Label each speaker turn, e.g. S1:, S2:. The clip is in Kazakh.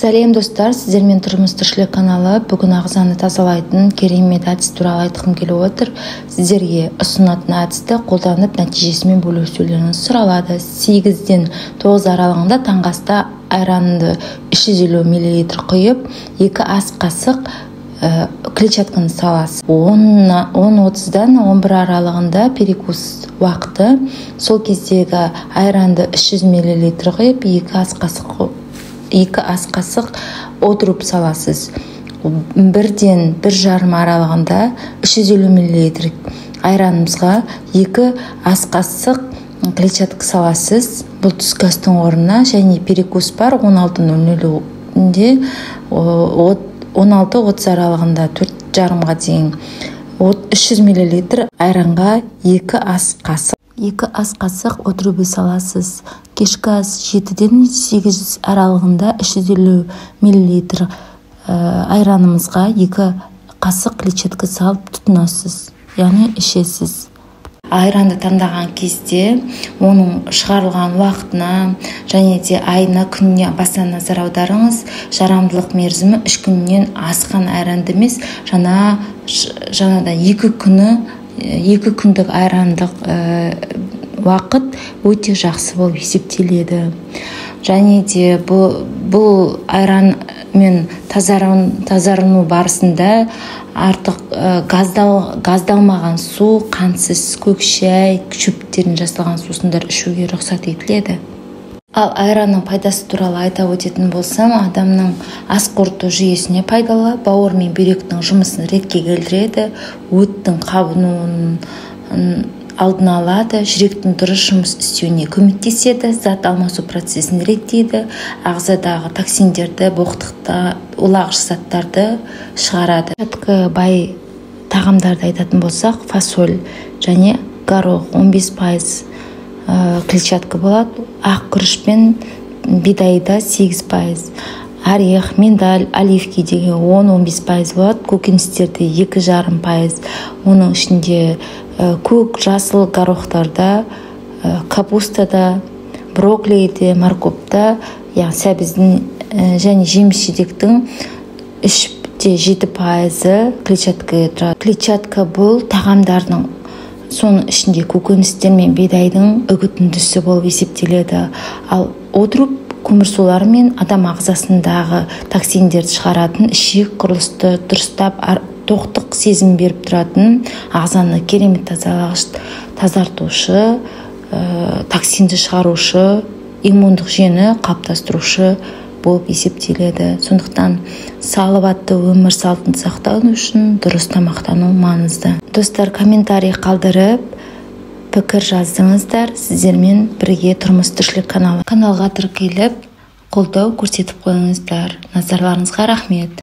S1: Сәлем достар, сіздермен тұрмыс тіршілік каналы. Бүгін ағзаны тазалайтын керемет әдіс туралы айтқым келіп отыр. Сіздерге ұсынатын әдісті қолданып нәтижесімен бөлісулеріңіз сұралады. 8-ден 9 аралығында таңғы аста айранды 350 мл құйып, 2 ас қасық клетчатканы саласыз. 10-30-дан 11 аралығында перекус уақыты. Сол кездегі айранды 300 мл құйып, 2 ас қасық отырып саласыз. 1-ден 1,5 аралығында 350 мл айранымызға 2 ас қасық клетчатка саласыз. Бұл түскі астың орнына, және перекус бар 16:00-де 16:30 аралығында 4,5-ға дейін 300 мл айранға 2 ас қасық отруби саласыз. Кешкі ас 7-ден 8 аралығында 350 мл айранымызға 2 қасық клетчатка салып тұтынасыз, яғни ішесіз. Айранды таңдаған кезде оның шығарылған уақытына және де айына, күніне баса назар аударыңыз. Жарамдылық мерзімі 3 күннен асқан айранды емес, жаңадан 2 күндік айрандық уақыт өте жақсы болып есептеледі. Және де бұл айран мен тазарыну барысында артық газдалмаған су, қантсыз көк шай, шөптерден жасалған сусындар ішуге рұқсат етіледі. Ал айранның пайдасы туралы айта өтетін болсам, адамның ас қорыту жүйесіне пайдалы, бауыр мен бүйректің жұмысын ретке келтіреді, өттің қабынуын алдын алады, жүректің дұрыс жұмыс істеуіне көмектеседі, зат алмасу процесін реттейді, ағзадағы токсиндерді, боқтықты, улағыш заттарды шығарады. Клетчатка бай тағамдарды айтатын болсақ, фасоль және горох 15% клетчатка болады, ақ күріш пен бидайда 8%, орех, миндаль, оливки деген 10-15% болады, көкөністерде 2,5%, оның ішінде көк, жасыл горохтарда, капустада, брокколиде, морковьта, сәбіздің және жеміс-жидектің 3,7% клетчатка тұрады. Клетчатка бұл тағамдардың, соның ішінде көкөністер мен бидайдың үгітіндісі болып есептеледі. Ал отырып көмірсулар мен адам ағзасындағы токсиндерді шығаратын, ішек құрылысты дұрыстап тоқтық сезім беріп тұратын, ағзаны керемет тазартушы, токсинді шығарушы, иммундық жүйені қалыптастырушы болып есептеледі. Сондықтан салауатты өмір салтын сақтау үшін дұрыс тамақтану маңызды. Достар, комментарий қалдырып, пікір жаздыңыздар. Сіздермен бірге тұрмыс тіршілік каналға тіркеліп, қолдау көрсетіп қойыңыздар. Назарларыңызға рахмет.